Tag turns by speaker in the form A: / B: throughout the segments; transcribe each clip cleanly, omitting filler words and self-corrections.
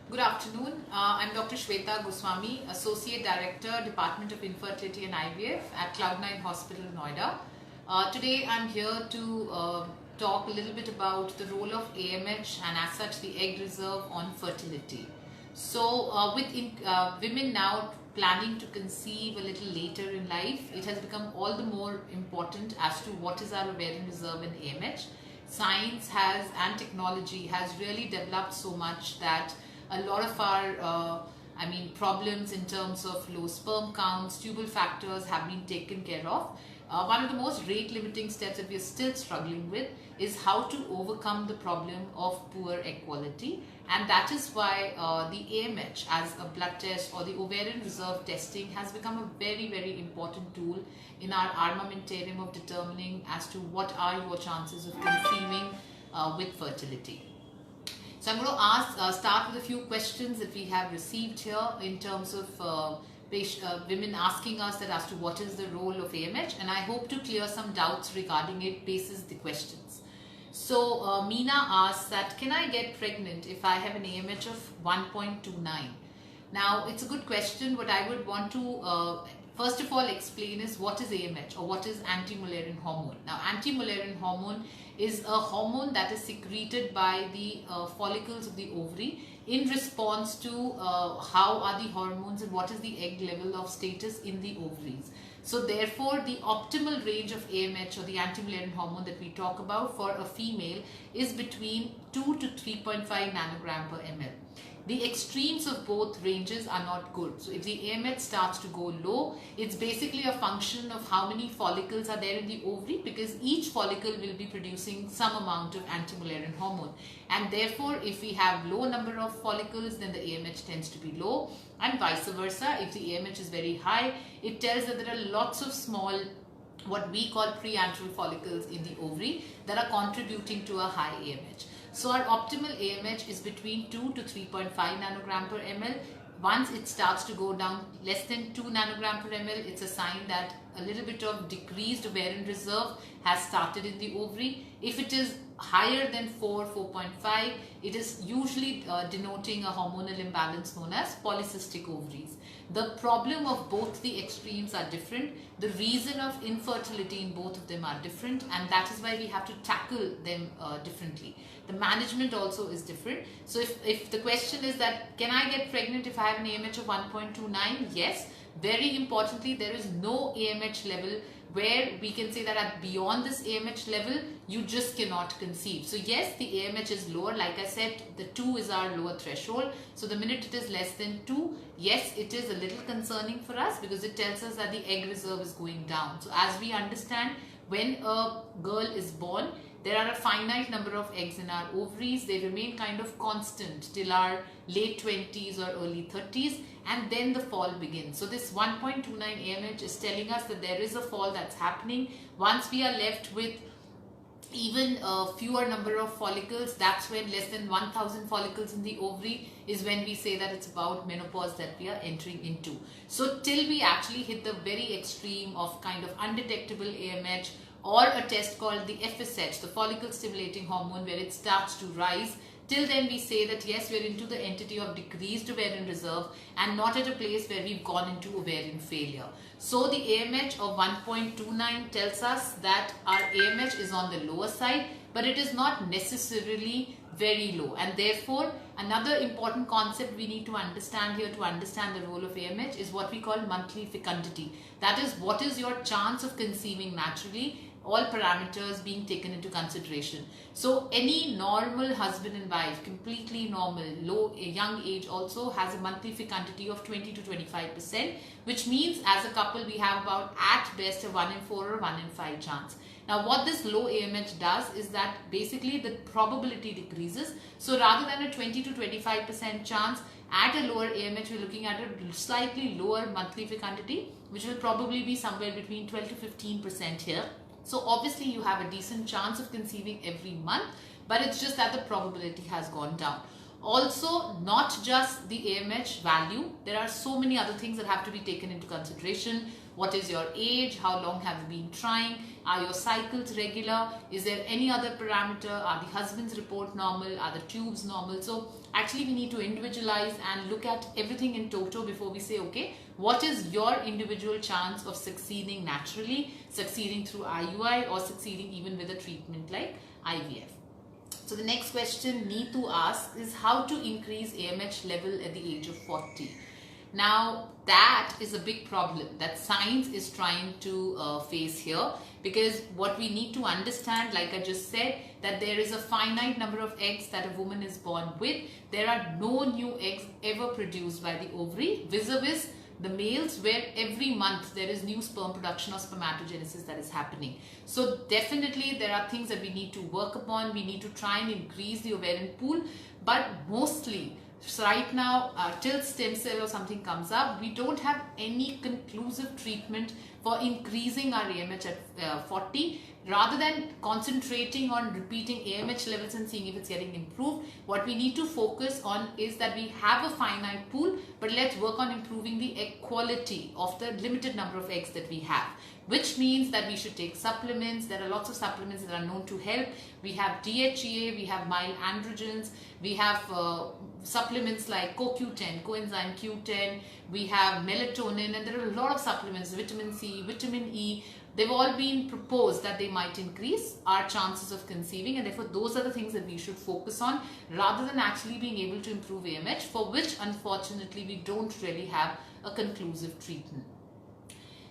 A: Good afternoon. I'm Dr. Shweta Goswami, Associate Director, Department of Infertility and IVF at Cloud9 Hospital, Noida. Today I'm here to talk a little bit about the role of AMH and as such the egg reserve on fertility. So with women now planning to conceive a little later in life, it has become all the more important as to what is our ovarian reserve in AMH. Science has and technology has really developed so much that a lot of our problems in terms of low sperm counts, tubal factors have been taken care of. One of the most rate limiting steps that we are still struggling with is how to overcome the problem of poor egg quality, and that is why the AMH as a blood test or the ovarian reserve testing has become a very important tool in our armamentarium of determining as to what are your chances of conceiving with fertility. So I'm going to start with a few questions that we have received here in terms of women asking us that as to what is the role of AMH, and I hope to clear some doubts regarding it basis the questions. So Meena asks that, can I get pregnant if I have an AMH of 1.29? Now it's a good question. What I would want to first of all explain is what is AMH or what is anti-Mullerian hormone. Now anti-Mullerian hormone is a hormone that is secreted by the follicles of the ovary in response to how are the hormones and what is the egg level of status in the ovaries. So therefore the optimal range of AMH or the anti-Mullerian hormone that we talk about for a female is between 2 to 3.5 nanogram per ml. The extremes of both ranges are not good. So if the AMH starts to go low, it's basically a function of how many follicles are there in the ovary, because each follicle will be producing some amount of anti-Mullerian hormone. And therefore, if we have low number of follicles, then the AMH tends to be low, and vice versa. If the AMH is very high, it tells that there are lots of small, what we call preantral follicles in the ovary that are contributing to a high AMH. So our optimal AMH is between 2 to 3.5 nanogram per ml. Once it starts to go down less than 2 nanogram per ml, it's a sign that a little bit of decreased ovarian reserve has started in the ovary. If it is higher than 4.5, it is usually denoting a hormonal imbalance known as polycystic ovaries. The problem of both the extremes are different. The reason of infertility in both of them are different, and that is why we have to tackle them differently. The management also is different. So if the question is that, can I get pregnant if I have an AMH of 1.29? Yes. Very importantly, there is no AMH level where we can say that at beyond this AMH level, you just cannot conceive. So yes, the AMH is lower. Like I said, the 2 is our lower threshold. So the minute it is less than 2, yes, it is a little concerning for us because it tells us that the egg reserve is going down. So as we understand, when a girl is born, there are a finite number of eggs in our ovaries. They remain kind of constant till our late 20s or early 30s, and then the fall begins. So this 1.29 AMH is telling us that there is a fall that's happening. Once we are left with even a fewer number of follicles, that's when less than 1000 follicles in the ovary is when we say that it's about menopause that we are entering into. So till we actually hit the very extreme of kind of undetectable AMH, or a test called the FSH, the follicle stimulating hormone, where it starts to rise, till then we say that yes, we're into the entity of decreased ovarian reserve and not at a place where we've gone into ovarian failure. So the AMH of 1.29 tells us that our AMH is on the lower side, but it is not necessarily very low. And therefore, another important concept we need to understand here to understand the role of AMH is what we call monthly fecundity. That is, what is your chance of conceiving naturally, all parameters being taken into consideration. So any normal husband and wife, completely normal, young age also, has a monthly fecundity of 20 to 25%, which means as a couple we have about at best a 1 in 4 or 1 in 5 chance. Now what this low AMH does is that basically the probability decreases. So rather than a 20 to 25% chance, at a lower AMH we're looking at a slightly lower monthly fecundity, which will probably be somewhere between 12 to 15% here. So obviously you have a decent chance of conceiving every month, but it's just that the probability has gone down. Also, not just the AMH value, there are so many other things that have to be taken into consideration. What is your age? How long have you been trying? Are your cycles regular? Is there any other parameter? Are the husband's report normal? Are the tubes normal? So actually we need to individualize and look at everything in toto before we say, okay, what is your individual chance of succeeding naturally, succeeding through IUI, or succeeding even with a treatment like IVF? So the next question Neetu asks is how to increase AMH level at the age of 40. Now that is a big problem that science is trying to face here, because what we need to understand, like I just said, that there is a finite number of eggs that a woman is born with. There are no new eggs ever produced by the ovary, vis-a-vis the males, where every month there is new sperm production or spermatogenesis that is happening. So definitely there are things that we need to work upon. We need to try and increase the ovarian pool, but mostly right now till stem cell or something comes up, we don't have any conclusive treatment for increasing our AMH at 40. Rather than concentrating on repeating AMH levels and seeing if it's getting improved, what we need to focus on is that we have a finite pool, but let's work on improving the egg quality of the limited number of eggs that we have, which means that we should take supplements. There are lots of supplements that are known to help. We have DHEA, we have mild androgens, we have supplements like CoQ10, coenzyme Q10, we have melatonin, and there are a lot of supplements, vitamin C, vitamin E. They've all been proposed that they might increase our chances of conceiving, and therefore those are the things that we should focus on rather than actually being able to improve AMH, for which unfortunately we don't really have a conclusive treatment.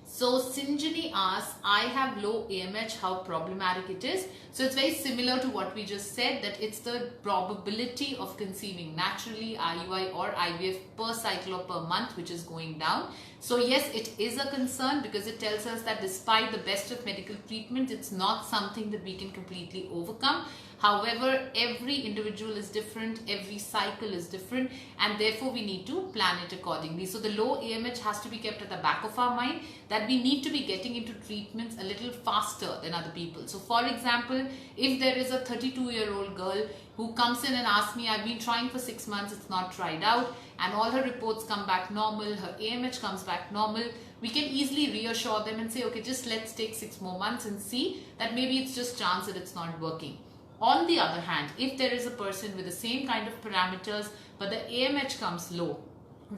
A: So Sinjini asks, I have low AMH, how problematic it is? So it's very similar to what we just said, that it's the probability of conceiving naturally, IUI or IVF, per cycle or per month, which is going down. So yes, it is a concern, because it tells us that despite the best of medical treatment, it's not something that we can completely overcome. However, every individual is different, every cycle is different, and therefore we need to plan it accordingly. So the low AMH has to be kept at the back of our mind, that we need to be getting into treatments a little faster than other people. So for example, if there is a 32-year-old girl who comes in and asks me, I've been trying for 6 months, it's not tried out, and all her reports come back normal, her AMH comes back normal, we can easily reassure them and say, okay, just let's take 6 more months and see that maybe it's just chance that it's not working. On the other hand, if there is a person with the same kind of parameters but the AMH comes low,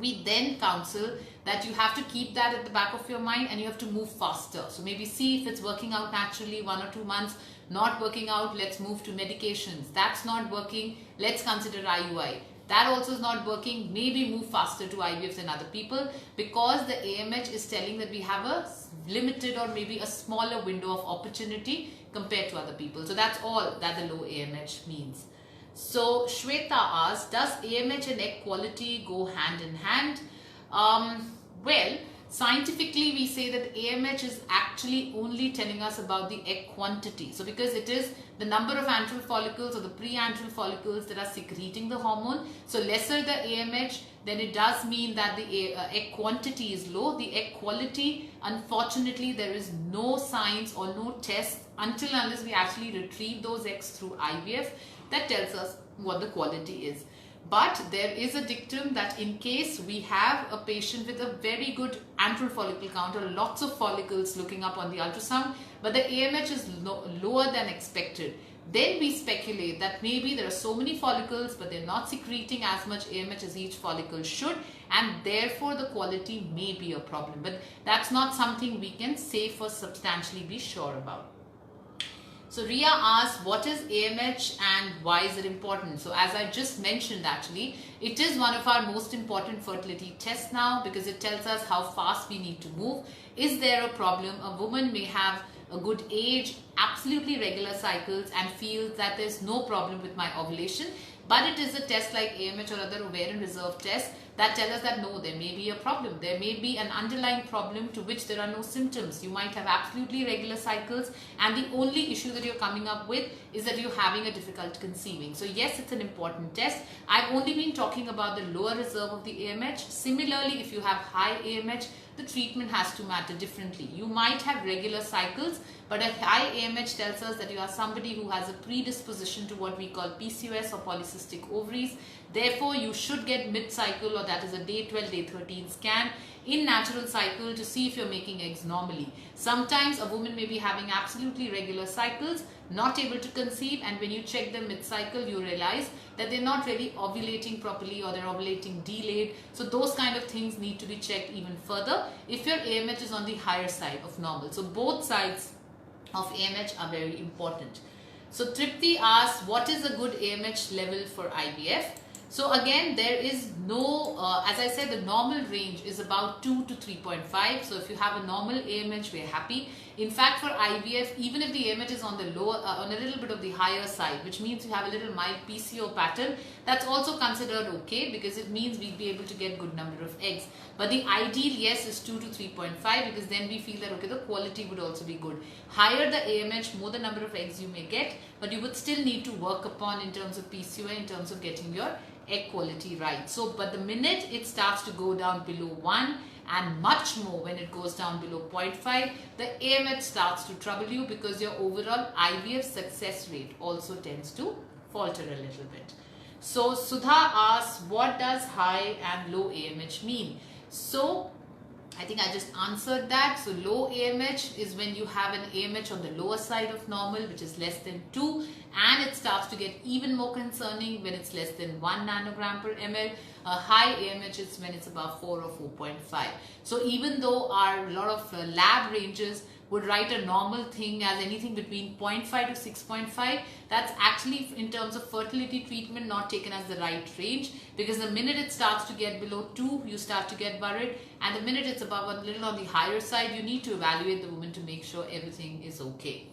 A: we then counsel that you have to keep that at the back of your mind and you have to move faster. So maybe see if it's working out naturally 1 or 2 months, not working out, let's move to medications. That's not working, let's consider IUI. That also is not working, maybe move faster to IVF than other people, because the AMH is telling that we have a limited or maybe a smaller window of opportunity compared to other people. So that's all that the low AMH means. So Shweta asks, does AMH and egg quality go hand in hand? Well, scientifically we say that AMH is actually only telling us about the egg quantity. So because it is the number of antral follicles or the pre-antral follicles that are secreting the hormone, so lesser the AMH, then it does mean that the egg quantity is low. The egg quality, unfortunately, there is no science or no test until unless we actually retrieve those eggs through IVF that tells us what the quality is. But there is a dictum that in case we have a patient with a very good antral follicle count or lots of follicles looking up on the ultrasound, but the AMH is lower than expected, then we speculate that maybe there are so many follicles but they're not secreting as much AMH as each follicle should, and therefore the quality may be a problem. But that's not something we can say for substantially be sure about. So Ria asks, what is AMH and why is it important? So as I just mentioned, actually, it is one of our most important fertility tests now, because it tells us how fast we need to move. Is there a problem? A woman may have a good age, absolutely regular cycles, and feels that there's no problem with my ovulation. But it is a test like AMH or other ovarian reserve tests that tell us that no, there may be a problem. There may be an underlying problem to which there are no symptoms. You might have absolutely regular cycles, and the only issue that you're coming up with is that you're having a difficult conceiving. So yes, it's an important test. I've only been talking about the lower reserve of the AMH. Similarly, if you have high AMH, the treatment has to matter differently. You might have regular cycles, but a high AMH tells us that you are somebody who has a predisposition to what we call PCOS or polycystic ovaries. Therefore, you should get mid-cycle, or that is a day 12, day 13 scan in natural cycle to see if you're making eggs normally. Sometimes a woman may be having absolutely regular cycles, not able to conceive, and when you check them mid-cycle, you realize that they're not really ovulating properly, or they're ovulating delayed. So those kind of things need to be checked even further if your AMH is on the higher side of normal. So both sides of AMH are very important. So Tripti asks, what is a good AMH level for IVF? So again, there is no, as I said, the normal range is about 2 to 3.5. So if you have a normal AMH, we're happy. In fact, for IVF, even if the AMH is on the lower, on a little bit of the higher side, which means you have a little mild PCO pattern, that's also considered okay, because it means we'll be able to get good number of eggs. But the ideal, yes, is 2 to 3.5, because then we feel that, okay, the quality would also be good. Higher the AMH, more the number of eggs you may get, but you would still need to work upon in terms of PCO, in terms of getting your egg quality right. So, but the minute it starts to go down below 1, and much more when it goes down below 0.5, the AMH starts to trouble you, because your overall IVF success rate also tends to falter a little bit. So Sudha asks, what does high and low AMH mean? So I think I just answered that. So low AMH is when you have an AMH on the lower side of normal, which is less than 2, and it starts to get even more concerning when it's less than 1 nanogram per ml. A high AMH is when it's above 4 or 4.5. So even though our lot of lab ranges would write a normal thing as anything between 0.5 to 6.5, that's actually in terms of fertility treatment not taken as the right range, because the minute it starts to get below 2, you start to get worried, and the minute it's above a little on the higher side, you need to evaluate the woman to make sure everything is okay.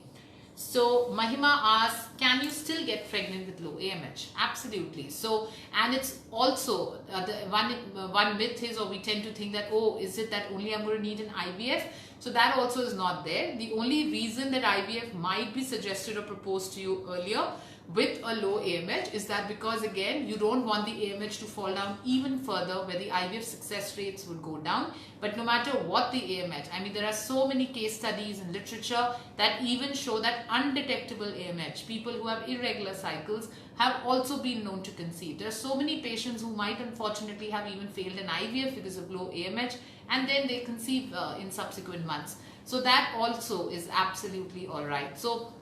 A: So Mahima asks, can you still get pregnant with low AMH? Absolutely. So, and it's also the one myth is, or we tend to think that, oh, is it that only I'm going to need an IVF? So that also is not there. The only reason that IVF might be suggested or proposed to you earlier with a low AMH is that because, again, you don't want the AMH to fall down even further, where the IVF success rates would go down. But no matter what the AMH, I mean, there are so many case studies in literature that even show that undetectable AMH, people who have irregular cycles, have also been known to conceive. There are so many patients who might unfortunately have even failed an IVF because of low AMH, and then they conceive in subsequent months. So that also is absolutely all right. So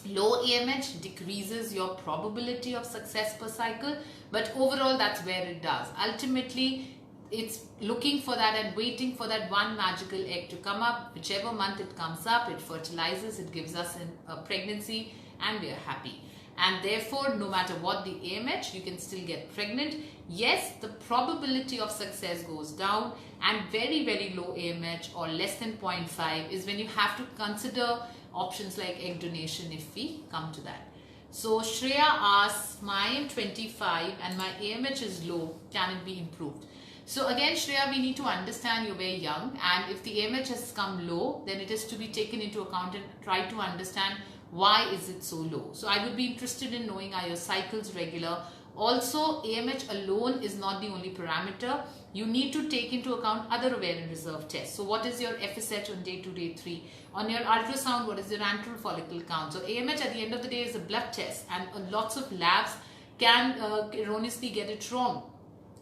A: low AMH decreases your probability of success per cycle, but overall that's where it does. Ultimately, it's looking for that and waiting for that one magical egg to come up. Whichever month it comes up, it fertilizes, it gives us a pregnancy, and we are happy. And therefore, no matter what the AMH, you can still get pregnant. Yes, the probability of success goes down, and very, very low AMH or less than 0.5 is when you have to consider options like egg donation if we come to that. So Shreya asks, I am 25 and my AMH is low, can it be improved? So again, Shreya, we need to understand you're very young, and if the AMH has come low, then it is to be taken into account and try to understand why is it so low. So I would be interested in knowing, are your cycles regular? Also, AMH alone is not the only parameter. You need to take into account other ovarian reserve tests. So what is your FSH on day 2, day 3? On your ultrasound, what is your antral follicle count? So AMH at the end of the day is a blood test, and lots of labs can erroneously get it wrong.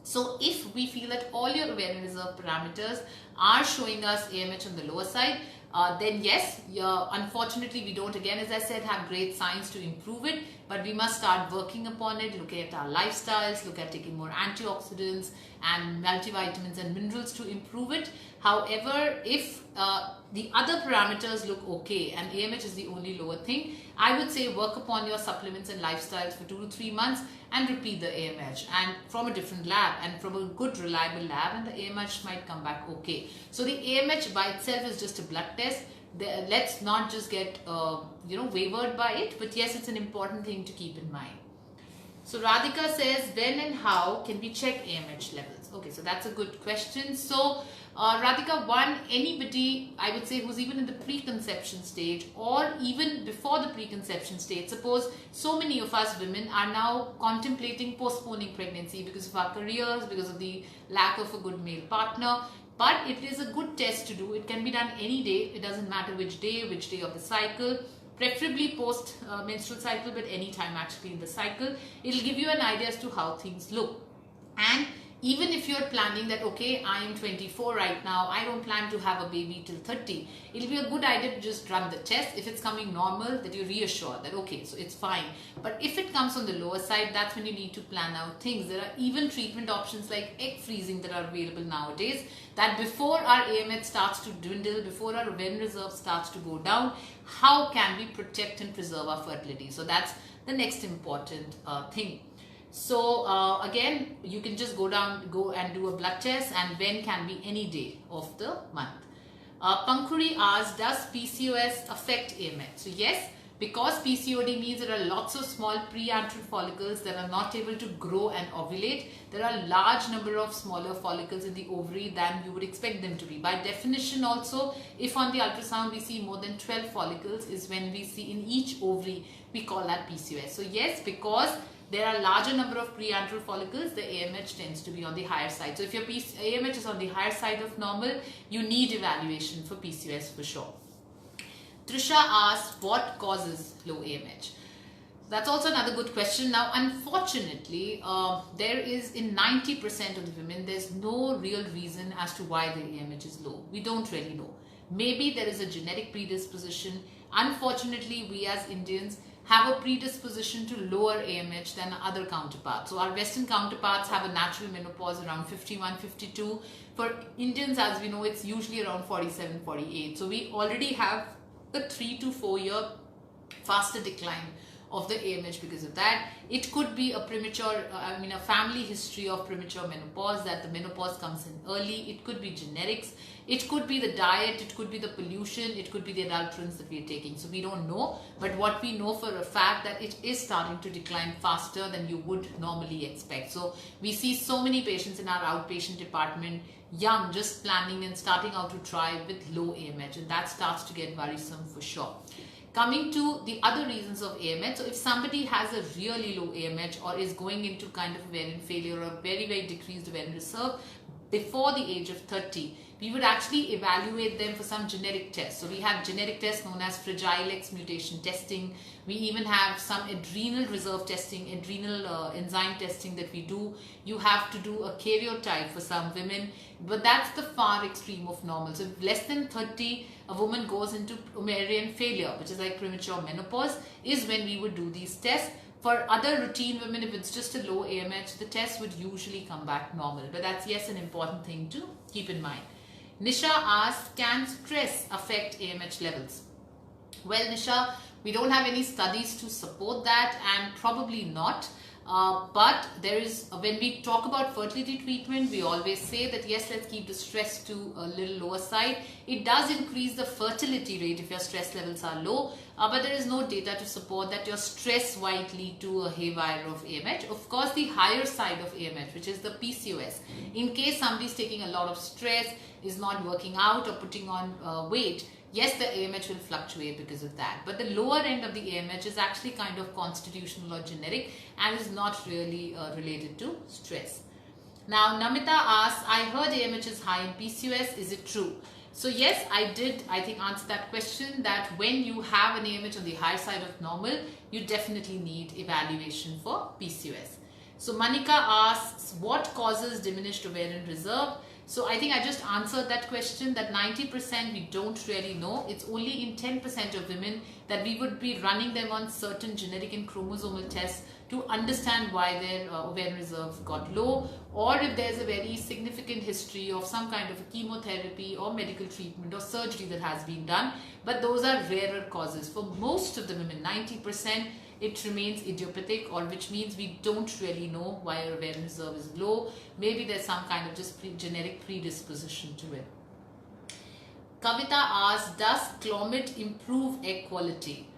A: So if we feel that all your ovarian reserve parameters are showing us AMH on the lower side, then yes, unfortunately we don't, again, as I said, have great science to improve it, but we must start working upon it, look at our lifestyles, look at taking more antioxidants and multivitamins and minerals to improve it. However, if the other parameters look okay and AMH is the only lower thing, I would say work upon your supplements and lifestyles for 2 to 3 months and repeat the AMH, and from a different lab and from a good reliable lab, and the AMH might come back okay. So the AMH by itself is just a blood test. Let's not just get wavered by it, but yes, it's an important thing to keep in mind. So Radhika says, when and how can we check AMH levels? Okay, so that's a good question. So Radhika, anybody, I would say, who's even in the preconception stage or even before the preconception stage, suppose so many of us women are now contemplating postponing pregnancy because of our careers, because of the lack of a good male partner. but it is a good test to do. It can be done any day. It doesn't matter which day of the cycle, preferably post menstrual cycle, but any time actually in the cycle. It'll give you an idea as to how things look. And even if you're planning that, okay, I am 24 right now, I don't plan to have a baby till 30, it'll be a good idea to just run the test. If it's coming normal, that you're reassured that, okay, so it's fine. But if it comes on the lower side, that's when you need to plan out things. There are even treatment options like egg freezing that are available nowadays, that before our AMH starts to dwindle, before our ovarian reserve starts to go down, how can we protect and preserve our fertility? So that's the next important thing. So again, you can just go and do a blood test, and when can be any day of the month. Pankhuri asks, does PCOS affect AMH? So yes, because PCOD means there are lots of small preantral follicles that are not able to grow and ovulate. There are a large number of smaller follicles in the ovary than you would expect them to be. By definition also, if on the ultrasound we see more than 12 follicles, is when we see in each ovary, we call that PCOS. So yes, because there are larger number of preantral follicles, the AMH tends to be on the higher side. So if your AMH is on the higher side of normal, you need evaluation for PCOS for sure. Trisha asks, what causes low AMH? That's also another good question. Now, unfortunately, there is in 90% of the women, there's no real reason as to why the AMH is low. We don't really know. Maybe there is a genetic predisposition. Unfortunately, we as Indians have a predisposition to lower AMH than other counterparts. So our Western counterparts have a natural menopause around 51, 52. For Indians, as we know, it's usually around 47, 48. So we already have a 3 to 4 year faster decline of the AMH because of that. It could be a premature, a family history of premature menopause, that the menopause comes in early. It could be genetics. It could be the diet. It could be the pollution. It could be the adulterants that we are taking. So we don't know. But what we know for a fact that it is starting to decline faster than you would normally expect. So we see so many patients in our outpatient department, young, just planning and starting out to try with low AMH. And that starts to get worrisome for sure. Coming to the other reasons of AMH, so if somebody has a really low AMH or is going into kind of ovarian failure or very, very decreased ovarian reserve before the age of 30, we would actually evaluate them for some genetic tests. So we have genetic tests known as Fragile X mutation testing. We even have some adrenal reserve testing, adrenal enzyme testing that we do. You have to do a karyotype for some women, but that's the far extreme of normal. So less than 30, a woman goes into ovarian failure, which is like premature menopause, is when we would do these tests. For other routine women, if it's just a low AMH, the test would usually come back normal. But that's, yes, an important thing to keep in mind. Nisha asks, can stress affect AMH levels? Well, Nisha, we don't have any studies to support that, and probably not. But there is, when we talk about fertility treatment, we always say that yes, let's keep the stress to a little lower side. It does increase the fertility rate if your stress levels are low, but there is no data to support that your stress might lead to a haywire of AMH. Of course, the higher side of AMH, which is the PCOS, in case somebody is taking a lot of stress, is not working out or putting on weight, yes, the AMH will fluctuate because of that. But the lower end of the AMH is actually kind of constitutional or genetic and is not really related to stress. Now, Namita asks, I heard AMH is high in PCOS. Is it true? So yes, I did, I think, answer that question, that when you have an AMH on the high side of normal, you definitely need evaluation for PCOS. So Manika asks, what causes diminished ovarian reserve? So I think I just answered that question, that 90% we don't really know. It's only in 10% of women that we would be running them on certain genetic and chromosomal tests to understand why their ovarian reserve got low, or if there's a very significant history of some kind of a chemotherapy or medical treatment or surgery that has been done. But those are rarer causes. For most of the women, 90%, it remains idiopathic, or which means we don't really know why our ovarian reserve is low. Maybe there's some kind of just genetic predisposition to it. Kavita asks, does Clomid improve egg quality?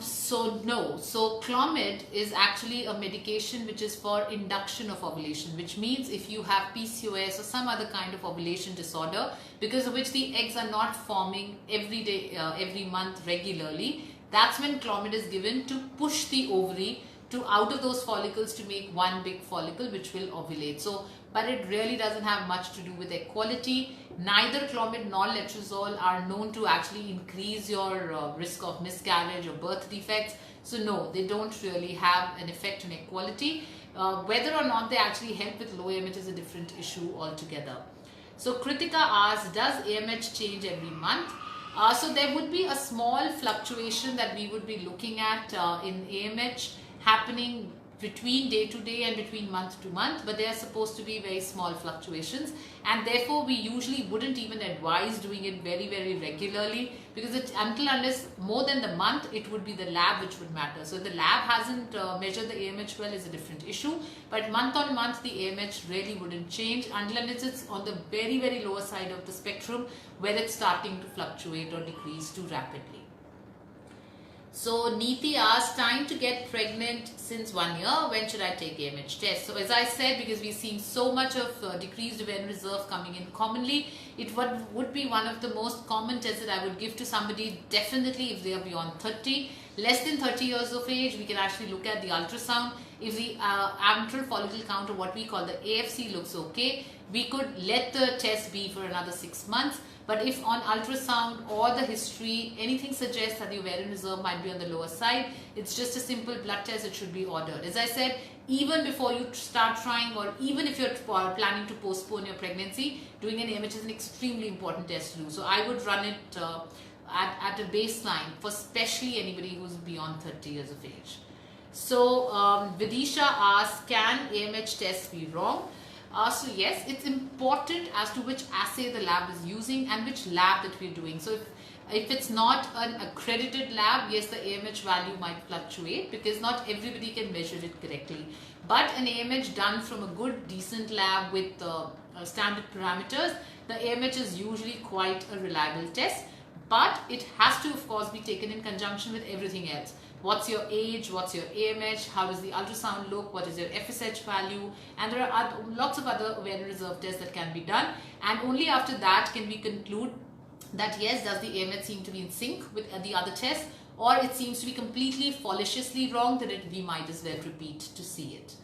A: So no. So Clomid is actually a medication which is for induction of ovulation, which means if you have PCOS or some other kind of ovulation disorder, because of which the eggs are not forming every day, every month regularly, that's when Clomid is given to push the ovary out of those follicles to make one big follicle which will ovulate. So, but it really doesn't have much to do with egg quality. Neither Clomid nor Letrozole are known to actually increase your risk of miscarriage or birth defects. So no, they don't really have an effect on egg quality. Whether or not they actually help with low AMH is a different issue altogether. So Kritika asks, does AMH change every month? So there would be a small fluctuation that we would be looking at in AMH happening between day to day and between month to month, but they are supposed to be very small fluctuations, and therefore we usually wouldn't even advise doing it very regularly, because until unless more than the month, it would be the lab which would matter. So if the lab hasn't measured the AMH well, is a different issue, but month on month the AMH really wouldn't change until unless it's on the very lower side of the spectrum where it's starting to fluctuate or decrease too rapidly. So Neeti asked, time to get pregnant since 1 year, when should I take AMH test? So as I said, because we've seen so much of decreased ovarian reserve coming in commonly, it would be one of the most common tests that I would give to somebody, definitely if they are beyond 30. Less than 30 years of age, we can actually look at the ultrasound. If the antral follicle count, or what we call the AFC, looks okay, we could let the test be for another 6 months. But if on ultrasound or the history, anything suggests that the ovarian reserve might be on the lower side, it's just a simple blood test, it should be ordered. As I said, even before you start trying, or even if you're planning to postpone your pregnancy, doing an AMH is an extremely important test to do. So I would run it at a baseline for especially anybody who's beyond 30 years of age. So Vidisha asks, can AMH tests be wrong? So yes, it's important as to which assay the lab is using and which lab that we're doing. So if it's not an accredited lab, yes, the AMH value might fluctuate because not everybody can measure it correctly. But an AMH done from a good, decent lab with standard parameters, the AMH is usually quite a reliable test. But it has to, of course, be taken in conjunction with everything else. What's your age? What's your AMH? How does the ultrasound look? What is your FSH value? And there are lots of other ovarian reserve tests that can be done. And only after that can we conclude that yes, does the AMH seem to be in sync with the other tests, or it seems to be completely fallaciously wrong, that we might as well repeat to see it.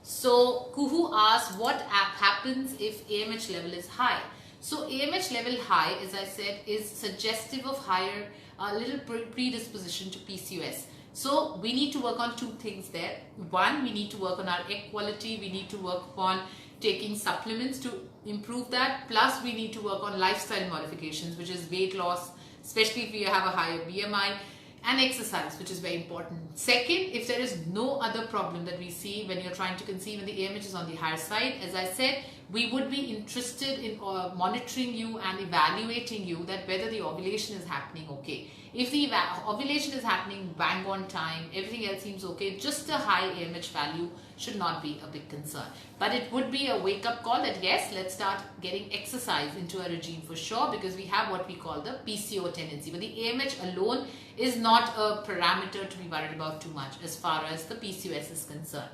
A: So Kuhu asks, what happens if AMH level is high? So AMH level high, as I said, is suggestive of higher little predisposition to PCOS. So we need to work on two things there. One, we need to work on our egg quality. We need to work on taking supplements to improve that. Plus, we need to work on lifestyle modifications, which is weight loss, especially if you have a higher BMI, and exercise, which is very important. Second, if there is no other problem that we see when you're trying to conceive and the AMH is on the higher side, as I said, we would be interested in monitoring you and evaluating you that whether the ovulation is happening okay. If the ovulation is happening bang on time, everything else seems okay, just a high AMH value should not be a big concern. But it would be a wake-up call that yes, let's start getting exercise into our regime for sure, because we have what we call the PCO tendency. But the AMH alone is not a parameter to be worried about too much as far as the PCOS is concerned.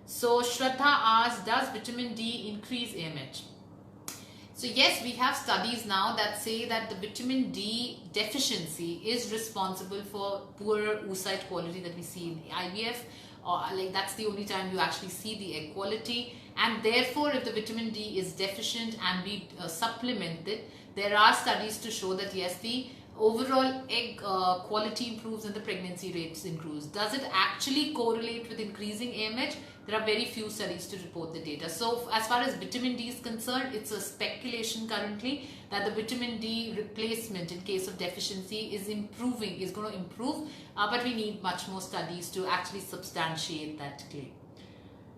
A: So Shraddha asks, does vitamin D increase AMH? So yes, we have studies now that say that the vitamin D deficiency is responsible for poorer oocyte quality that we see in IVF. Like that's the only time you actually see the egg quality, and therefore if the vitamin D is deficient and we supplement it, there are studies to show that yes, the overall egg quality improves and the pregnancy rates improves. Does it actually correlate with increasing AMH? There are very few studies to report the data. So as far as vitamin D is concerned, it's a speculation currently that the vitamin D replacement in case of deficiency is improving, is going to improve, but we need much more studies to actually substantiate that claim.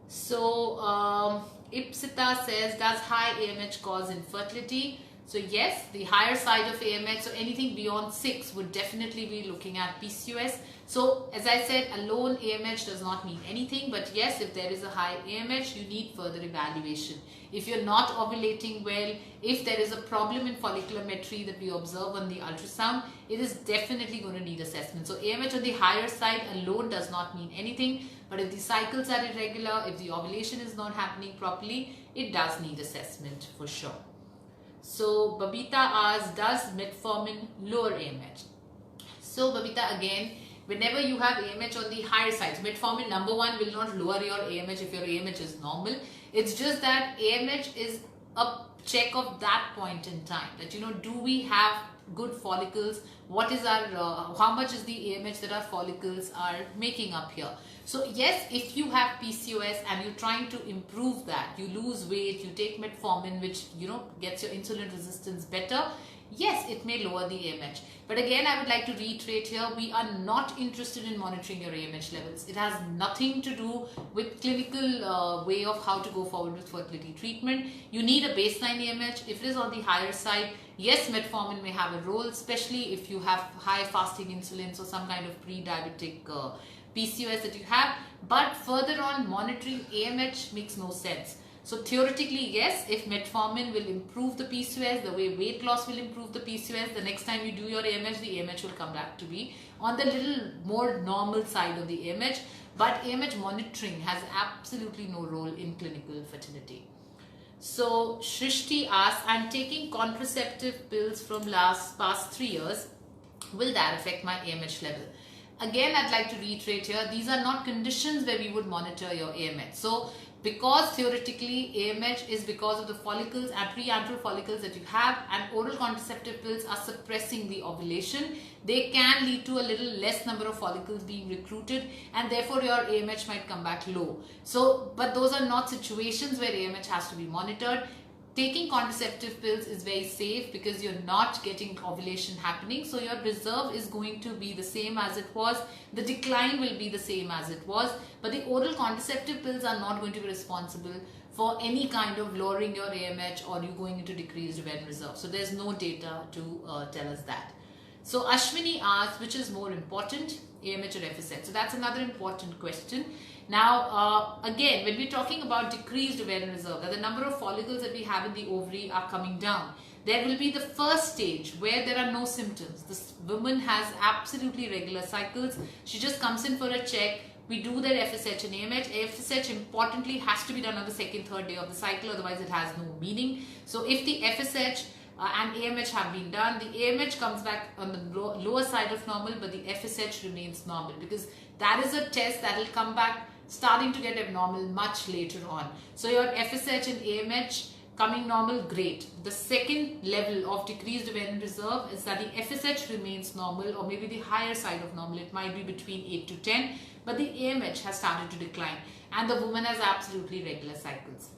A: So Ipsita says, does high AMH cause infertility? So yes, the higher side of AMH, so anything beyond 6 would definitely be looking at PCOS. So as I said, alone AMH does not mean anything, but yes, if there is a high AMH, you need further evaluation. If you're not ovulating well, if there is a problem in folliculometry that we observe on the ultrasound, it is definitely going to need assessment. So AMH on the higher side alone does not mean anything, but if the cycles are irregular, if the ovulation is not happening properly, it does need assessment for sure. So Babita asks, does metformin lower AMH? So Babita, again, whenever you have AMH on the higher side. So metformin number one will not lower your AMH if your AMH is normal. It's just that AMH is a check of that point in time, that do we have good follicles, what is our how much is the AMH that our follicles are making up here. So yes, if you have PCOS and you're trying to improve that, you lose weight, you take metformin, which gets your insulin resistance better, yes, it may lower the AMH. But again, I would like to reiterate here, we are not interested in monitoring your AMH levels. It has nothing to do with clinical way of how to go forward with fertility treatment. You need a baseline AMH. If it is on the higher side, yes, metformin may have a role, especially if you have high fasting insulin or some kind of pre-diabetic PCOS that you have. But further on, monitoring AMH makes no sense. So theoretically, yes, if metformin will improve the PCOS, the way weight loss will improve the PCOS, the next time you do your AMH, the AMH will come back to be on the little more normal side of the AMH. But AMH monitoring has absolutely no role in clinical fertility. So Shrishti asks, I'm taking contraceptive pills from past 3 years. Will that affect my AMH level? Again, I'd like to reiterate here, these are not conditions where we would monitor your AMH. So because theoretically AMH is because of the follicles and preantral follicles that you have, and oral contraceptive pills are suppressing the ovulation, they can lead to a little less number of follicles being recruited, and therefore your AMH might come back low. So, but those are not situations where AMH has to be monitored. Taking contraceptive pills is very safe because you're not getting ovulation happening. So your reserve is going to be the same as it was. The decline will be the same as it was. But the oral contraceptive pills are not going to be responsible for any kind of lowering your AMH or you going into decreased ovarian reserve. So there's no data to tell us that. So Ashwini asks, which is more important, AMH or FSH? So that's another important question. Now, again, when we're talking about decreased ovarian reserve, that the number of follicles that we have in the ovary are coming down, there will be the first stage where there are no symptoms. This woman has absolutely regular cycles. She just comes in for a check. We do their FSH and AMH. FSH importantly has to be done on the second, third day of the cycle, otherwise it has no meaning. So if the FSH and AMH have been done, the AMH comes back on the lower side of normal, but the FSH remains normal, because that is a test that will come back starting to get abnormal much later on. So your FSH and AMH coming normal, great. The second level of decreased ovarian reserve is that the FSH remains normal, or maybe the higher side of normal. It might be between 8 to 10, but the AMH has started to decline and the woman has absolutely regular cycles.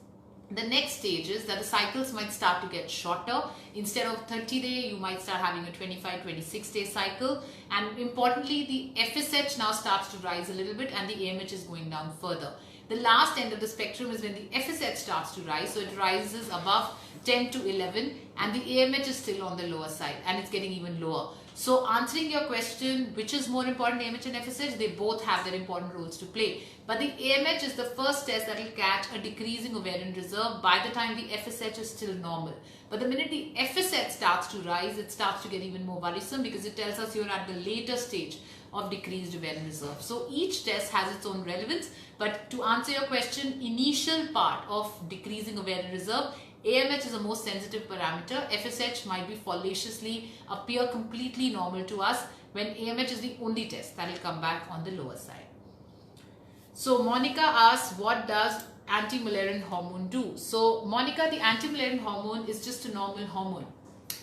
A: The next stage is that the cycles might start to get shorter. Instead of 30-day, you might start having a 25-26-day cycle. And importantly, the FSH now starts to rise a little bit and the AMH is going down further. The last end of the spectrum is when the FSH starts to rise. So it rises above 10 to 11 and the AMH is still on the lower side and it's getting even lower. So answering your question, which is more important, AMH and FSH, they both have their important roles to play. But the AMH is the first test that will catch a decreasing ovarian reserve by the time the FSH is still normal. But the minute the FSH starts to rise, it starts to get even more worrisome because it tells us you're at the later stage of decreased ovarian reserve. So each test has its own relevance. But to answer your question, initial part of decreasing ovarian reserve, AMH is the most sensitive parameter. FSH might be fallaciously appear completely normal to us when AMH is the only test that will come back on the lower side. So Monica asks, what does anti-Müllerian hormone do? So Monica, the anti-Müllerian hormone is just a normal hormone.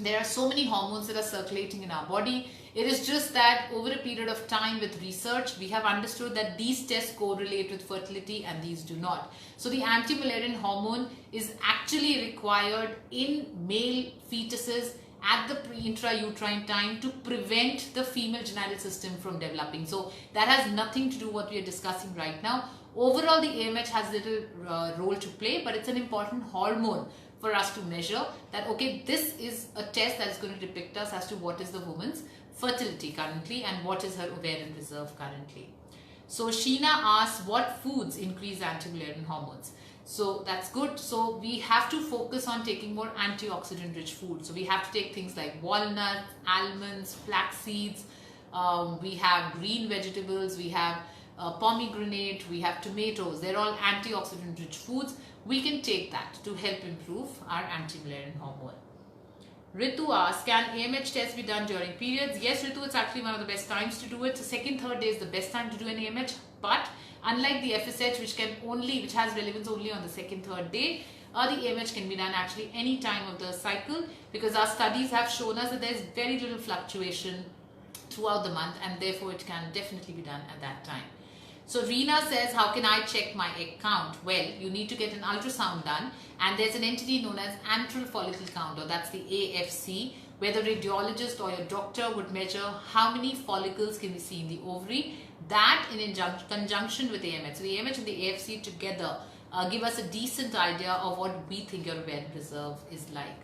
A: There are so many hormones that are circulating in our body. It is just that over a period of time with research, we have understood that these tests correlate with fertility and these do not. So the anti-Müllerian hormone is actually required in male fetuses at the intrauterine time to prevent the female genital system from developing. So that has nothing to do with what we are discussing right now. Overall, the AMH has little role to play, but it's an important hormone for us to measure that, okay, this is a test that is going to depict us as to what is the woman's fertility currently and what is her ovarian reserve currently. So Sheena asks, what foods increase anti-Müllerian hormones? So that's good. So we have to focus on taking more antioxidant rich food. So we have to take things like walnuts, almonds, flax seeds. We have green vegetables. We have pomegranate. We have tomatoes. They're all antioxidant rich foods. We can take that to help improve our anti-Müllerian hormone. Ritu asks, can AMH test be done during periods? Yes, Ritu, it's actually one of the best times to do it. So second, third day is the best time to do an AMH. But unlike the FSH, which has relevance only on the second, third day, the AMH can be done actually any time of the cycle, because our studies have shown us that there's very little fluctuation throughout the month, and therefore it can definitely be done at that time. So Reena says, how can I check my egg count? Well, you need to get an ultrasound done, and there's an entity known as antral follicle counter, that's the AFC, where the radiologist or your doctor would measure how many follicles can we see in the ovary, that in conjunction with AMH. So the AMH and the AFC together give us a decent idea of what we think your ovarian reserve is like.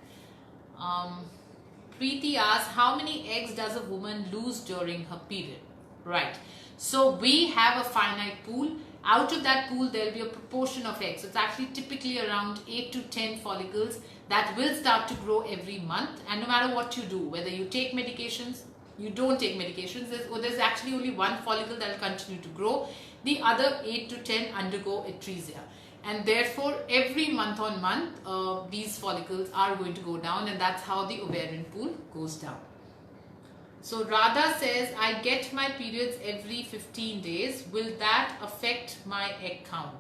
A: Preeti asks, how many eggs does a woman lose during her period? Right. So we have a finite pool. Out of that pool, there will be a proportion of eggs. So it's actually typically around 8 to 10 follicles that will start to grow every month. And no matter what you do, whether you take medications, you don't take medications, there's actually only one follicle that will continue to grow. The other 8 to 10 undergo atresia. And therefore, every month on month, these follicles are going to go down, and that's how the ovarian pool goes down. So Radha says, I get my periods every 15 days. Will that affect my egg count?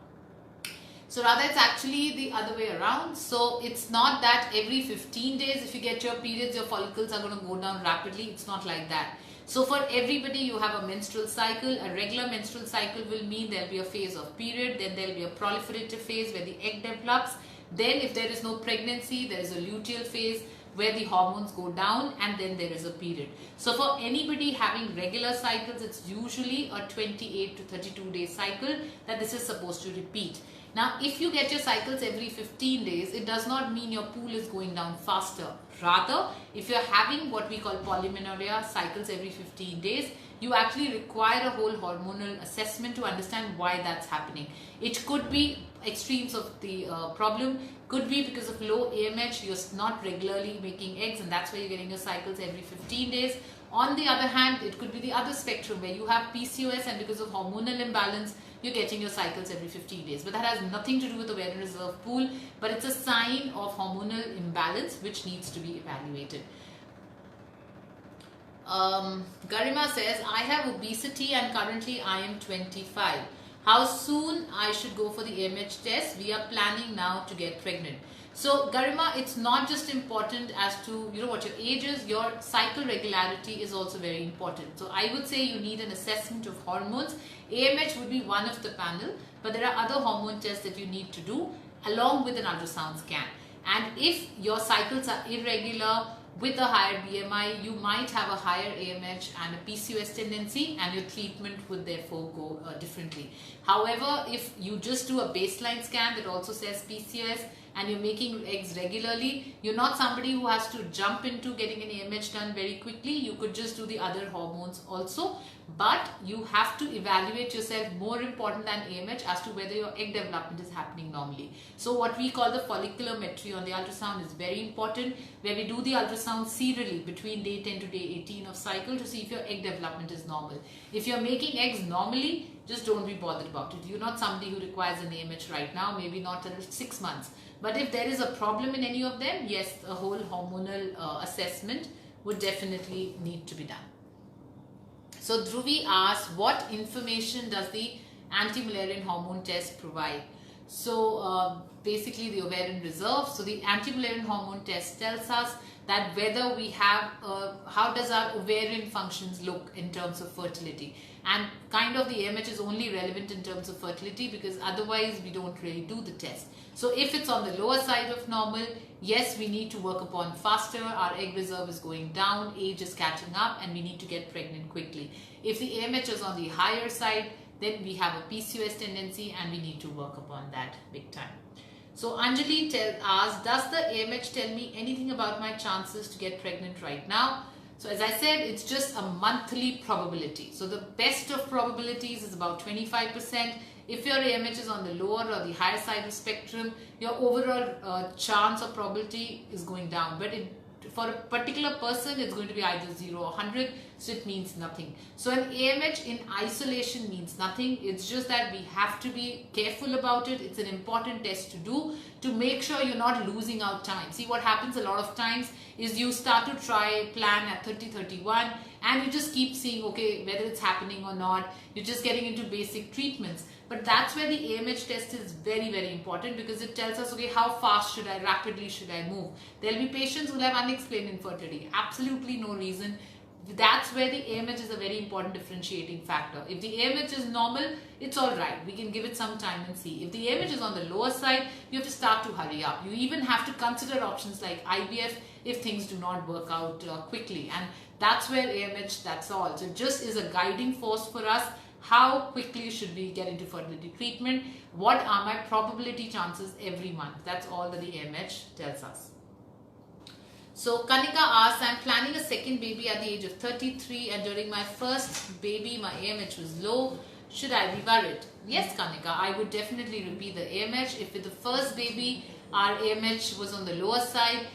A: So Radha, it's actually the other way around. So it's not that every 15 days, if you get your periods, your follicles are going to go down rapidly. It's not like that. So for everybody, you have a menstrual cycle. A regular menstrual cycle will mean there'll be a phase of period, then there'll be a proliferative phase where the egg develops. Then if there is no pregnancy, there is a luteal phase where the hormones go down, and then there is a period. So for anybody having regular cycles, it's usually a 28 to 32 day cycle that this is supposed to repeat. Now, if you get your cycles every 15 days, it does not mean your pool is going down faster. Rather, if you're having what we call polymenorrhea cycles every 15 days, you actually require a whole hormonal assessment to understand why that's happening. It could be extremes of the problem, could be because of low AMH, you're not regularly making eggs, and that's why you're getting your cycles every 15 days. On the other hand, it could be the other spectrum where you have PCOS, and because of hormonal imbalance, you're getting your cycles every 15 days. But that has nothing to do with the ovarian reserve pool, but it's a sign of hormonal imbalance which needs to be evaluated. Garima says, I have obesity and currently I am 25. How soon I should go for the AMH test? We are planning now to get pregnant. So Garima, it's not just important as to what your age is, your cycle regularity is also very important. So I would say you need an assessment of hormones. AMH would be one of the panel, but there are other hormone tests that you need to do along with an ultrasound scan. And if your cycles are irregular with a higher BMI, you might have a higher AMH and a PCOS tendency, and your treatment would therefore go differently. However, if you just do a baseline scan that also says PCOS and you're making eggs regularly, you're not somebody who has to jump into getting an AMH done very quickly. You could just do the other hormones also, but you have to evaluate yourself, more important than AMH, as to whether your egg development is happening normally. So what we call the folliculometry on the ultrasound is very important, where we do the ultrasound serially between day 10 to day 18 of cycle to see if your egg development is normal. If you're making eggs normally, just don't be bothered about it. You're not somebody who requires an AMH right now, maybe not till 6 months. But if there is a problem in any of them, yes, a whole hormonal assessment would definitely need to be done. So Dhruvi asks, what information does the anti-Mullerian hormone test provide? So basically the ovarian reserve. So the anti-Mullerian hormone test tells us that whether we have, how does our ovarian functions look in terms of fertility. And kind of the AMH is only relevant in terms of fertility because otherwise we don't really do the test. So if it's on the lower side of normal, yes, we need to work upon faster. Our egg reserve is going down, age is catching up, and we need to get pregnant quickly. If the AMH is on the higher side, then we have a PCOS tendency and we need to work upon that big time. So Anjali asks, does the AMH tell me anything about my chances to get pregnant right now? So as I said, it's just a monthly probability. So the best of probabilities is about 25%. If your AMH is on the lower or the higher side of spectrum, your overall chance or probability is going down. But for a particular person, it's going to be either 0 or 100. so it means nothing. So an AMH in isolation means nothing. It's just that we have to be careful about it. It's an important test to do to make sure you're not losing out time. See, what happens a lot of times is you start to try plan at 30, 31 and you just keep seeing, okay, whether it's happening or not. You're just getting into basic treatments. But that's where the AMH test is very, very important, because it tells us, okay, how fast should I, rapidly should I move? There'll be patients who have unexplained infertility, absolutely no reason. That's where the AMH is a very important differentiating factor. If the AMH is normal, it's all right. We can give it some time and see. If the AMH is on the lower side, you have to start to hurry up. You even have to consider options like IVF if things do not work out quickly. And that's where AMH, that's all. So it just is a guiding force for us. How quickly should we get into fertility treatment? What are my probability chances every month? That's all that the AMH tells us. So Kanika asks, I'm planning a second baby at the age of 33 and during my first baby my AMH was low. Should I be worried? Yes, Kanika, I would definitely repeat the AMH. If with the first baby our AMH was on the lower side,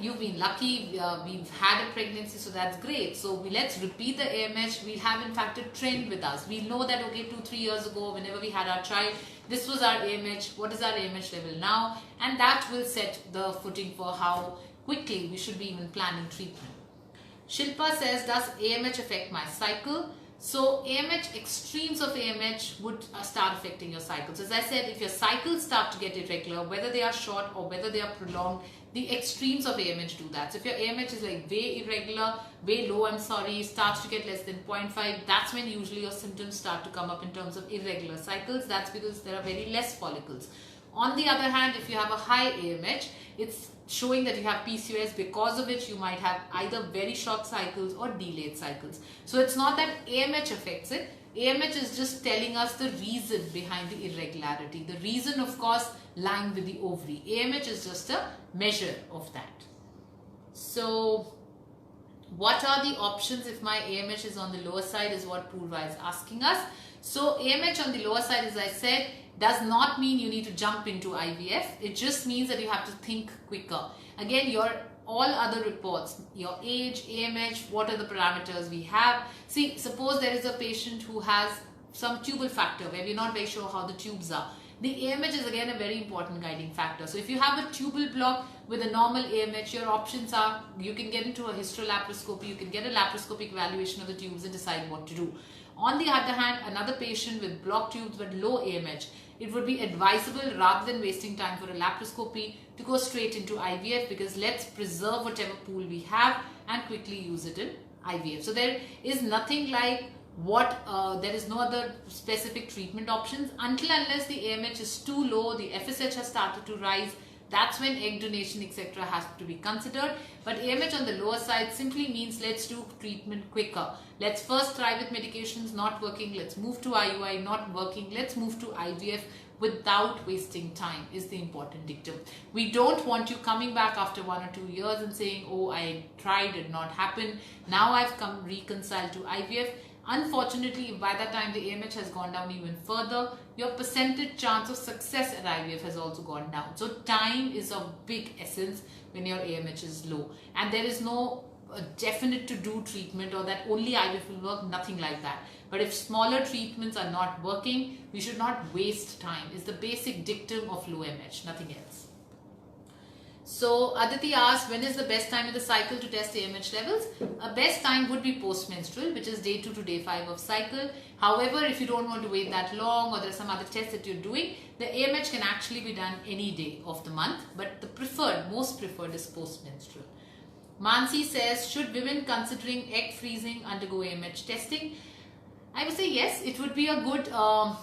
A: you've been lucky, we've had a pregnancy, so that's great. So let's repeat the AMH. We'll have in fact a trend with us. We'll know that, okay, 2-3 years ago, whenever we had our child, this was our AMH. What is our AMH level now? And that will set the footing for how quickly we should be even planning treatment. Shilpa says, does AMH affect my cycle? So AMH, extremes of AMH would start affecting your cycles. As I said, if your cycles start to get irregular, whether they are short or whether they are prolonged, the extremes of AMH do that. So if your AMH is like way irregular, way low, starts to get less than 0.5, that's when usually your symptoms start to come up in terms of irregular cycles. That's because there are very less follicles. On the other hand, if you have a high AMH, it's showing that you have PCOS, because of which you might have either very short cycles or delayed cycles. So it's not that AMH affects it. AMH is just telling us the reason behind the irregularity. The reason, of course, lying with the ovary. AMH is just a measure of that. So what are the options if my AMH is on the lower side is what Purva is asking us. So AMH on the lower side, as I said, does not mean you need to jump into IVF. It just means that you have to think quicker. Again, your all other reports, your age, AMH, what are the parameters we have. See, suppose there is a patient who has some tubal factor where we're not very sure how the tubes are. The AMH is again a very important guiding factor. So if you have a tubal block with a normal AMH, your options are you can get into a hysterolaparoscopy, you can get a laparoscopic evaluation of the tubes and decide what to do. On the other hand, another patient with blocked tubes but low AMH, it would be advisable, rather than wasting time for a laparoscopy, to go straight into IVF, because let's preserve whatever pool we have and quickly use it in IVF. So there is nothing like there is no other specific treatment options until unless the AMH is too low, the FSH has started to rise. That's when egg donation, etc. has to be considered. But AMH on the lower side simply means let's do treatment quicker. Let's first try with medications, not working. Let's move to IUI, not working. Let's move to IVF without wasting time is the important dictum. We don't want you coming back after 1 or 2 years and saying, oh, I tried, it did not happen. Now I've come reconciled to IVF. Unfortunately, by that time the AMH has gone down even further, your percentage chance of success at IVF has also gone down. So time is of big essence when your AMH is low, and there is no definite to do treatment or that only IVF will work, nothing like that. But if smaller treatments are not working, we should not waste time is the basic dictum of low AMH, nothing else. So Aditi asked, when is the best time in the cycle to test AMH levels? A best time would be post-menstrual, which is day 2 to day 5 of cycle. However, if you don't want to wait that long or there are some other tests that you're doing, the AMH can actually be done any day of the month. But the most preferred is post-menstrual. Mansi says, should women considering egg freezing undergo AMH testing? I would say yes, it would be a good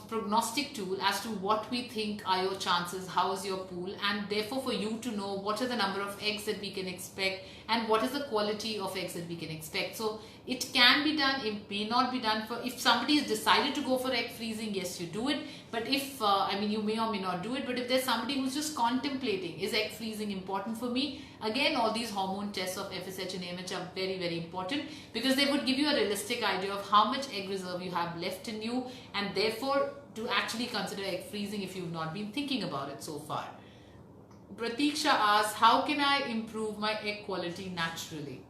A: prognostic tool as to what we think are your chances, how is your pool, and therefore for you to know what are the number of eggs that we can expect and what is the quality of eggs that we can expect. So it can be done, it may not be done. If somebody has decided to go for egg freezing, yes, you do it. But if, you may or may not do it. But if there's somebody who's just contemplating, is egg freezing important for me? Again, all these hormone tests of FSH and AMH are very, very important because they would give you a realistic idea of how much egg reserve you have left in you, and therefore to actually consider egg freezing if you've not been thinking about it so far. Pratiksha asks, how can I improve my egg quality naturally?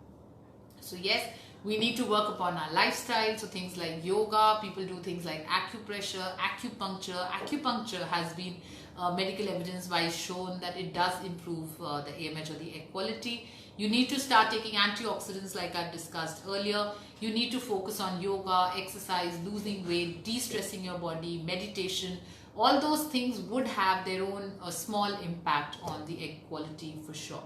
A: So yes, We need to work upon our lifestyle. So things like yoga, people do things like acupressure, acupuncture. Acupuncture has been medical evidence-wise shown that it does improve the AMH or the egg quality. You need to start taking antioxidants like I've discussed earlier. You need to focus on yoga, exercise, losing weight, de-stressing your body, meditation. All those things would have their own small impact on the egg quality for sure.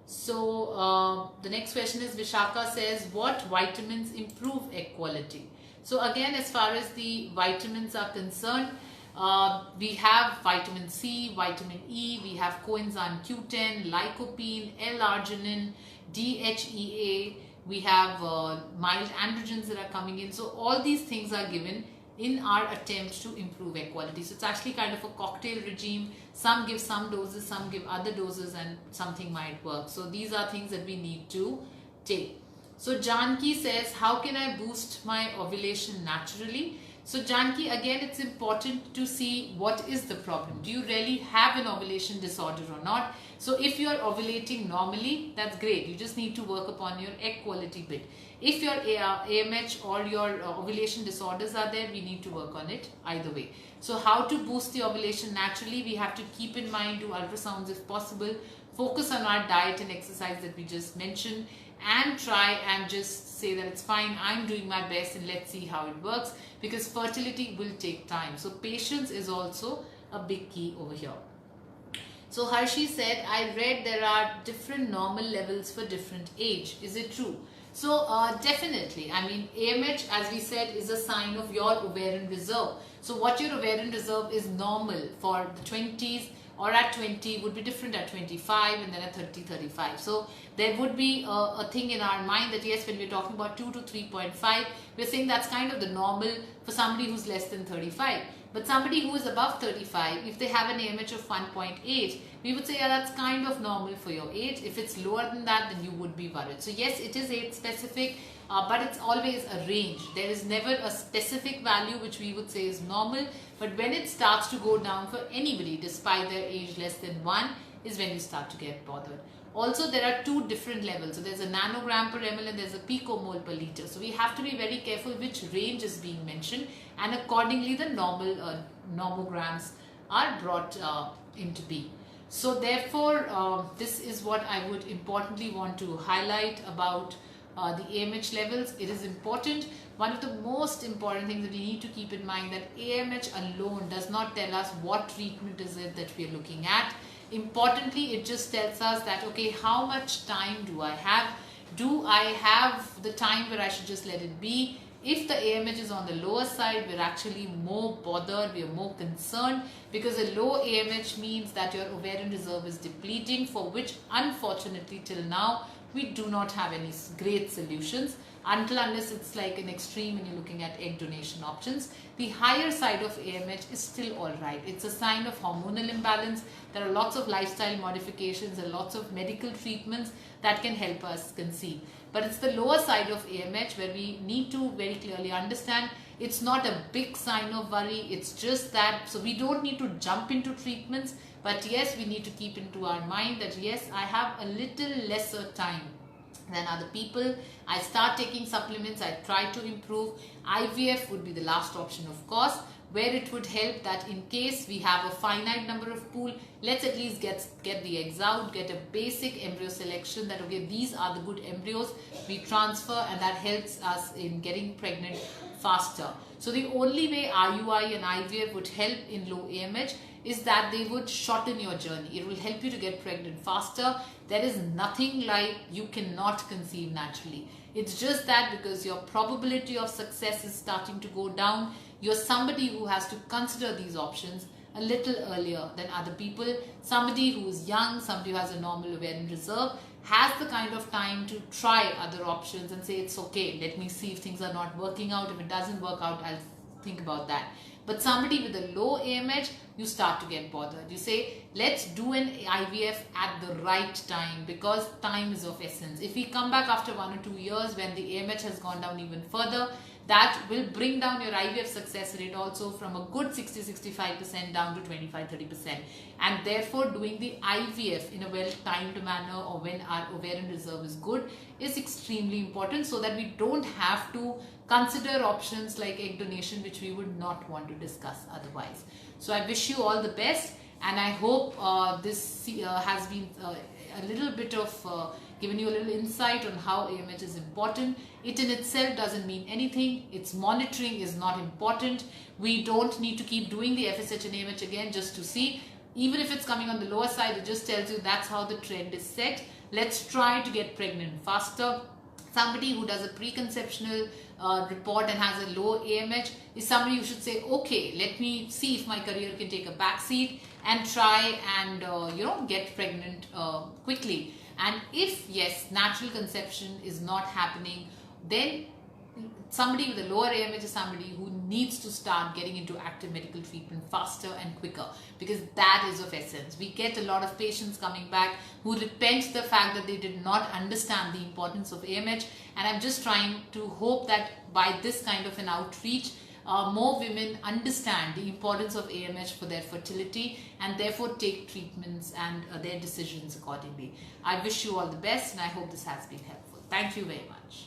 A: So the next question is, Vishaka says, what vitamins improve egg quality? So again, as far as the vitamins are concerned, we have vitamin C, vitamin E, we have coenzyme Q10, lycopene, L-arginine, DHEA, we have mild androgens that are coming in. So all these things are given in our attempt to improve egg quality. So it's actually kind of a cocktail regime. Some give some doses, some give other doses, and something might work. So these are things that we need to take. So Janki says, how can I boost my ovulation naturally? So Janki, again, it's important to see what is the problem. Do you really have an ovulation disorder or not? So if you're ovulating normally, that's great. You just need to work upon your egg quality bit. If your AMH or your ovulation disorders are there, we need to work on it either way. So how to boost the ovulation naturally? We have to keep in mind, do ultrasounds if possible, focus on our diet and exercise that we just mentioned, and try and just say that it's fine, I'm doing my best and let's see how it works, because fertility will take time. So patience is also a big key over here. So Harshi said, I read there are different normal levels for different age. Is it true? So definitely, I mean, AMH, as we said, is a sign of your ovarian reserve. So what your ovarian reserve is normal for the 20s or at 20 would be different at 25 and then at 30, 35. So there would be a thing in our mind that yes, when we're talking about 2 to 3.5, we're saying that's kind of the normal for somebody who's less than 35. But somebody who is above 35, if they have an AMH of 1.8, we would say, yeah, that's kind of normal for your age. If it's lower than that, then you would be worried. So yes, it is age specific, but it's always a range. There is never a specific value which we would say is normal. But when it starts to go down for anybody, despite their age less than 1, is when you start to get bothered. Also, there are two different levels. So there's a nanogram per ml and there's a picomole per liter. So we have to be very careful which range is being mentioned, and accordingly the normal normograms are brought into being. So therefore, this is what I would importantly want to highlight about the AMH levels. It is important. One of the most important things that we need to keep in mind that AMH alone does not tell us what treatment is it that we are looking at. Importantly, it just tells us that, okay, how much time do I have? Do I have the time where I should just let it be? If the AMH is on the lower side, we're actually more bothered, we are more concerned, because a low AMH means that your ovarian reserve is depleting, for which unfortunately till now we do not have any great solutions, unless it's like an extreme and you're looking at egg donation options. The higher side of AMH is still alright. It's a sign of hormonal imbalance. There are lots of lifestyle modifications and lots of medical treatments that can help us conceive. But it's the lower side of AMH where we need to very clearly understand it's not a big sign of worry. It's just that, so we don't need to jump into treatments, but yes, we need to keep into our mind that yes, I have a little lesser time than other people. I start taking supplements, I try to improve. IVF would be the last option, of course, where it would help that in case we have a finite number of pool, let's at least get the eggs out, get a basic embryo selection that, okay, these are the good embryos, we transfer, and that helps us in getting pregnant faster. So the only way IUI and IVF would help in low AMH is that they would shorten your journey. It will help you to get pregnant faster. There is nothing like you cannot conceive naturally. It's just that because your probability of success is starting to go down, you're somebody who has to consider these options a little earlier than other people. Somebody who is young, somebody who has a normal ovarian reserve, has the kind of time to try other options and say, it's okay, let me see if things are not working out. If it doesn't work out, I'll think about that. But somebody with a low AMH, you start to get bothered. You say, let's do an IVF at the right time, because time is of essence. If we come back after 1 or 2 years when the AMH has gone down even further, that will bring down your IVF success rate also from a good 60-65% down to 25-30%. And therefore doing the IVF in a well-timed manner, or when our ovarian reserve is good, is extremely important, so that we don't have to consider options like egg donation, which we would not want to discuss otherwise. So I wish you all the best, and I hope this has been a little bit of given you a little insight on how AMH is important. It in itself doesn't mean anything. Its monitoring is not important. We don't need to keep doing the FSH and AMH again just to see. Even if it's coming on the lower side, it just tells you that's how the trend is set. Let's try to get pregnant faster. Somebody who does a preconceptional report and has a low AMH is somebody who should say, okay, let me see if my career can take a back seat and try and get pregnant quickly. And if yes, natural conception is not happening, then somebody with a lower AMH is somebody who needs to start getting into active medical treatment faster and quicker, because that is of essence. We get a lot of patients coming back who repent the fact that they did not understand the importance of AMH, and I'm just trying to hope that by this kind of an outreach, more women understand the importance of AMH for their fertility and therefore take treatments and their decisions accordingly. I wish you all the best, and I hope this has been helpful. Thank you very much.